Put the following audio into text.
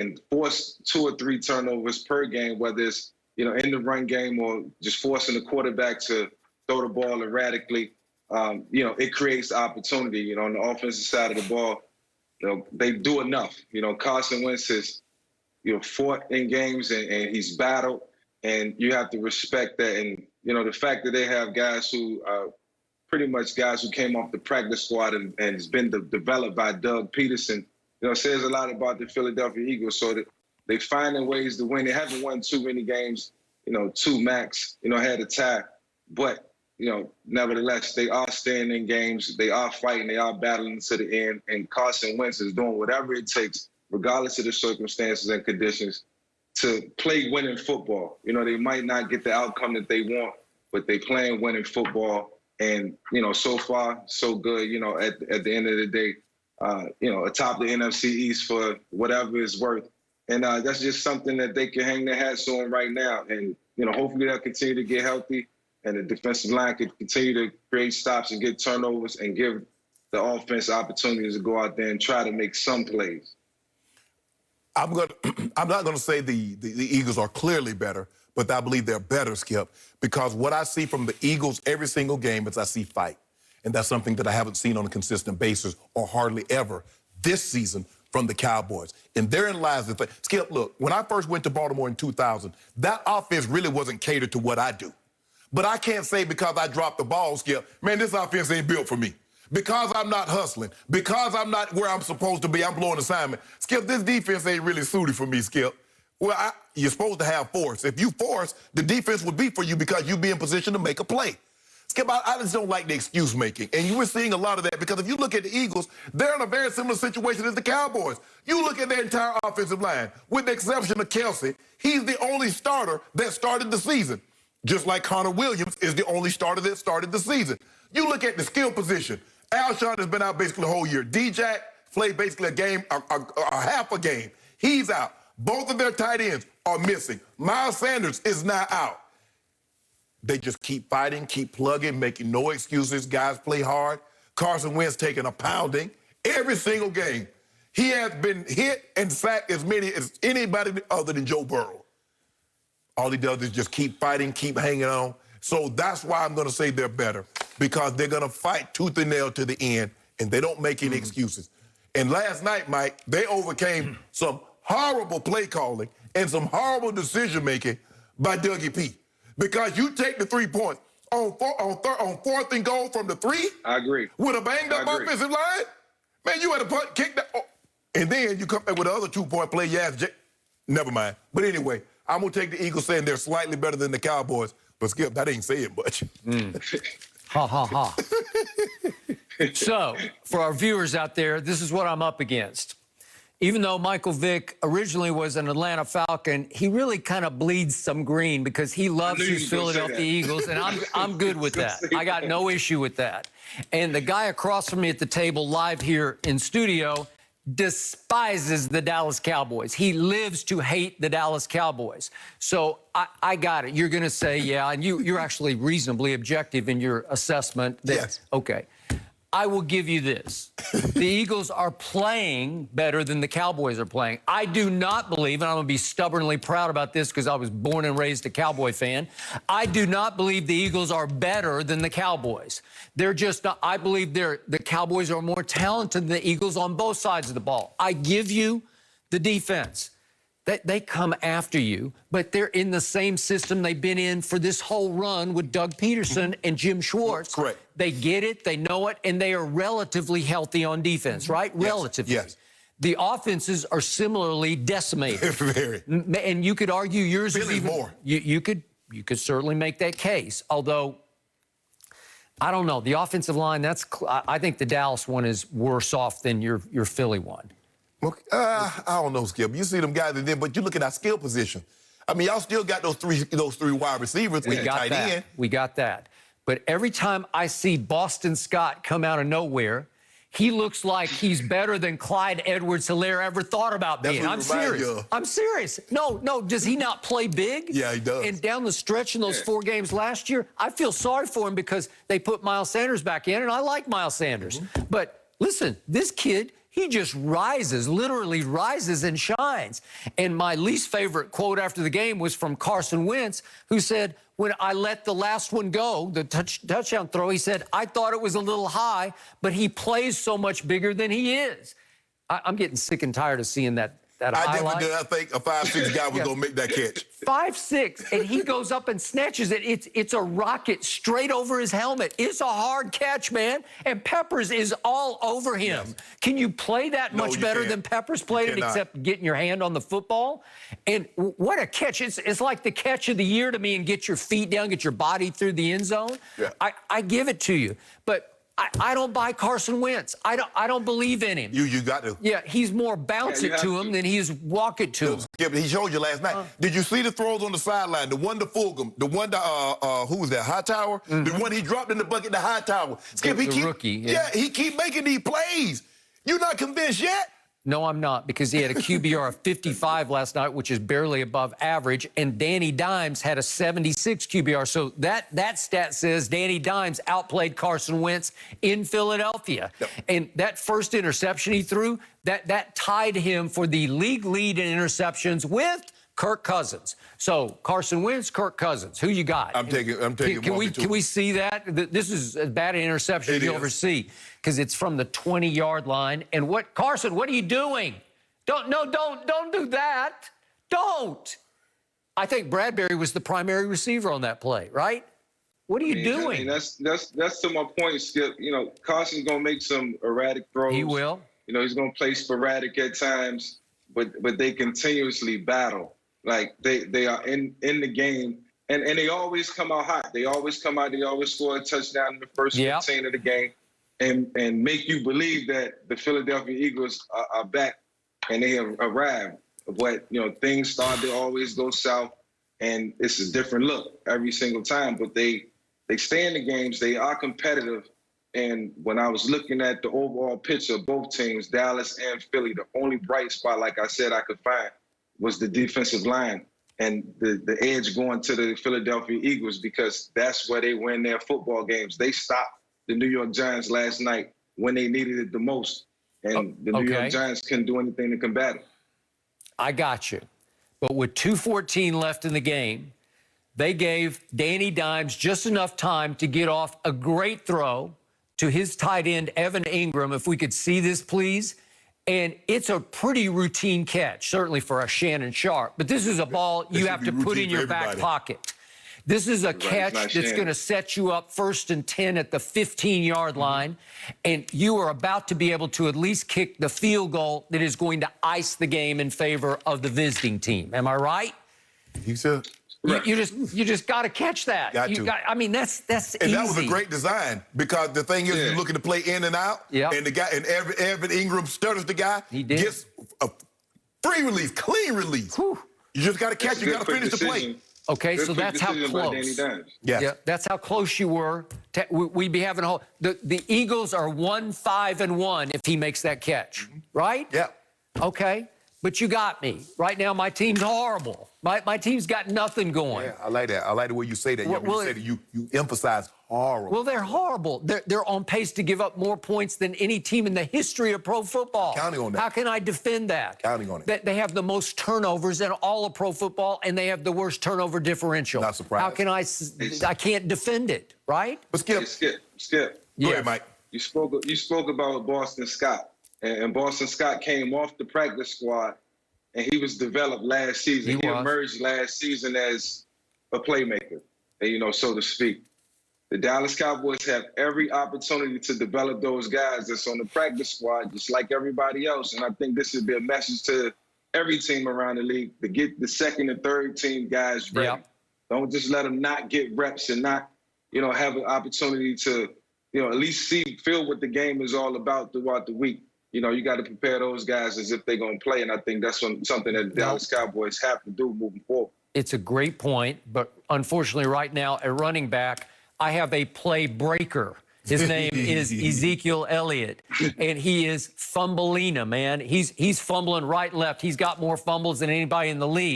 and force 2 or 3 turnovers per game, whether it's, you know, in the run game or just forcing the quarterback to throw the ball erratically, you know, it creates opportunity. You know, on the offensive side of the ball, you know, they do enough. You know, Carson Wentz has, you know, fought in games and he's battled, and you have to respect that. And, you know, the fact that they have guys who are pretty much guys who came off the practice squad and has been developed by Doug Peterson, you know, says a lot about the Philadelphia Eagles. So that they finding ways to win. They haven't won too many games, you know, 2 max, you know, had a tie. But, you know, nevertheless, they are staying in games. They are fighting. They are battling to the end. And Carson Wentz is doing whatever it takes, regardless of the circumstances and conditions, to play winning football. You know, they might not get the outcome that they want, but they playing winning football. And, you know, so far, so good. You know, at the end of the day, you know, atop the NFC East for whatever it's worth. And that's just something that they can hang their hats on right now. And, you know, hopefully they'll continue to get healthy and the defensive line can continue to create stops and get turnovers and give the offense opportunities to go out there and try to make some plays. I'm not going to say the Eagles are clearly better, but I believe they're better, Skip, because what I see from the Eagles every single game is I see fight. And that's something that I haven't seen on a consistent basis or hardly ever this season from the Cowboys. And therein lies the thing. Skip, look, when I first went to Baltimore in 2000, that offense really wasn't catered to what I do. But I can't say because I dropped the ball, Skip, man, this offense ain't built for me. Because I'm not hustling, because I'm not where I'm supposed to be, I'm blowing assignment. Skip, this defense ain't really suited for me, Skip. Well, you're supposed to have force. If you force, the defense would be for you because you'd be in position to make a play. Skip, I just don't like the excuse making. And you were seeing a lot of that because if you look at the Eagles, they're in a very similar situation as the Cowboys. You look at their entire offensive line, with the exception of Kelsey, he's the only starter that started the season. Just like Connor Williams is the only starter that started the season. You look at the skill position. Alshon has been out basically the whole year. D-Jack played basically a game, a half a game. He's out. Both of their tight ends are missing. Miles Sanders is now out. They just keep fighting, keep plugging, making no excuses. Guys play hard. Carson Wentz taking a pounding every single game. He has been hit and sacked as many as anybody other than Joe Burrow. All he does is just keep fighting, keep hanging on. So that's why I'm going to say they're better, because they're going to fight tooth and nail to the end, and they don't make any excuses. And last night, Mike, they overcame some horrible play calling and some horrible decision-making by Dougie P. Because you take the 3 points on 4th and goal from the 3. I agree. With a banged-up offensive line, man, you had to kick that. Oh, and then you come back with the other 2-point play. Never mind. But anyway, I'm going to take the Eagles saying they're slightly better than the Cowboys. But, Skip, that ain't saying much. Ha, ha, ha. So, for our viewers out there, this is what I'm up against. Even though Michael Vick originally was an Atlanta Falcon, he really kind of bleeds some green because he loves his Philadelphia Eagles, and I'm good with that. I got no issue with that. And the guy across from me at the table live here in studio despises the Dallas Cowboys. He lives to hate the Dallas Cowboys. So I got it. You're going to say, yeah, and you're actually reasonably objective in your assessment. Yes. Okay. I will give you this. The Eagles are playing better than the Cowboys are playing. I do not believe, and I'm going to be stubbornly proud about this because I was born and raised a Cowboy fan, I do not believe the Eagles are better than the Cowboys. They're just not, I believe the Cowboys are more talented than the Eagles on both sides of the ball. I give you the defense. They come after you, but they're in the same system they've been in for this whole run with Doug Peterson and Jim Schwartz. Correct. They get it, they know it, and they are relatively healthy on defense, right? Yes. Relatively. Yes. The offenses are similarly decimated. Very. And you could argue yours is even more. You could certainly make that case, although I don't know. The offensive line, I think the Dallas one is worse off than your Philly one. I don't know, Skip. You see them guys in there, but you look at our skill position. I mean, y'all still got those three wide receivers. We got tight that. End. We got that. But every time I see Boston Scott come out of nowhere, he looks like he's better than Clyde Edwards-Helaire ever thought about being. I'm serious. I'm serious. No, does he not play big? Yeah, he does. And down the stretch in those 4 games last year, I feel sorry for him because they put Miles Sanders back in, and I like Miles Sanders. But listen, this kid he just rises, literally rises and shines. And my least favorite quote after the game was from Carson Wentz, who said, when I let the last one go, the touchdown throw, he said, I thought it was a little high, but he plays so much bigger than he is. I'm getting sick and tired of seeing that highlight. I think a 5'6" guy was going to make that catch. 5'6", and he goes up and snatches it. It's a rocket straight over his helmet. It's a hard catch, man. And Peppers is all over him. Yes. Can you play that much better than Peppers played it, except getting your hand on the football? And what a catch. It's like the catch of the year to me, and get your feet down, get your body through the end zone. Yeah. I give it to you. But I don't buy Carson Wentz. I don't believe in him. You got to. Yeah, he's more bounce it to him than he's walk it to him. Yeah, but he showed you last night. Did you see the throws on the sideline? The one to Fulgham, the one to who was that? Hightower. The one he dropped in the bucket to Hightower. Skip, the rookie. Yeah, he keep making these plays. You not convinced yet? No, I'm not, because he had a QBR of 55 last night, which is barely above average, and Danny Dimes had a 76 QBR. So that stat says Danny Dimes outplayed Carson Wentz in Philadelphia. Yep. And that first interception he threw, that tied him for the league lead in interceptions with Kirk Cousins. So Carson Wentz, Kirk Cousins. Who you got? I'm taking. Can we see that? This is as bad an interception as you'll ever see, because it's from the 20-yard line. And Carson? What are you doing? Don't do that. Don't. I think Bradbury was the primary receiver on that play, right? What are you doing? That's to my point, Skip. You know, Carson's gonna make some erratic throws. He will. You know, he's gonna play sporadic at times, but they continuously battle. Like they are in the game, and they always come out hot. They always come out. They always score a touchdown in the first 15 of the game, and make you believe that the Philadelphia Eagles are back and they have arrived. But things start to always go south, and it's a different look every single time. But they stay in the games. They are competitive. And when I was looking at the overall picture of both teams, Dallas and Philly, the only bright spot, like I said, I could find was the defensive line and the edge going to the Philadelphia Eagles, because that's where they win their football games. They stopped the New York Giants last night when they needed it the most, and the New York Giants couldn't do anything to combat it. I got you. But with 2:14 left in the game, they gave Danny Dimes just enough time to get off a great throw to his tight end, Evan Ingram. If we could see this, please. And it's a pretty routine catch, certainly for a Shannon Sharp. But this is a ball you have to put in your back pocket. This is a catch that's going to set you up 1st and 10 at the 15-yard line. And you are about to be able to at least kick the field goal that is going to ice the game in favor of the visiting team. Am I right? You said. You just got to catch that. I mean, that's easy. And that was a great design, because the thing is, you're looking to play in and out. Yep. And the guy, and Evan Ingram stutters the guy. He did. Gets a free release, clean release. Whew. You just got to catch. You got to finish the play. Okay, so that's how close. Yeah, that's how close you were. We'd be having a whole. The Eagles are 1-5-1 if he makes that catch, right? Yeah. Okay. But you got me. Right now, my team's horrible. My team's got nothing going. Yeah, I like that. I like the way you say that. You emphasize horrible. Well, they're horrible. They're on pace to give up more points than any team in the history of pro football. Counting on that. How can I defend that? Counting on it. They have the most turnovers in all of pro football, and they have the worst turnover differential. Not surprised. How can I can't defend it, right? But Skip. Go ahead, Mike. You spoke about Boston Scott. And Boston Scott came off the practice squad, and he was developed last season. He emerged last season as a playmaker, so to speak. The Dallas Cowboys have every opportunity to develop those guys that's on the practice squad, just like everybody else. And I think this would be a message to every team around the league to get the second and third team guys ready. Yep. Don't just let them not get reps and not, have an opportunity to, at least feel what the game is all about throughout the week. You got to prepare those guys as if they're going to play, and I think that's something that the Dallas Cowboys have to do moving forward. It's a great point, but unfortunately right now, at running back, I have a play breaker. His name is Ezekiel Elliott, and he is fumbleina, man. He's fumbling right and left. He's got more fumbles than anybody in the league.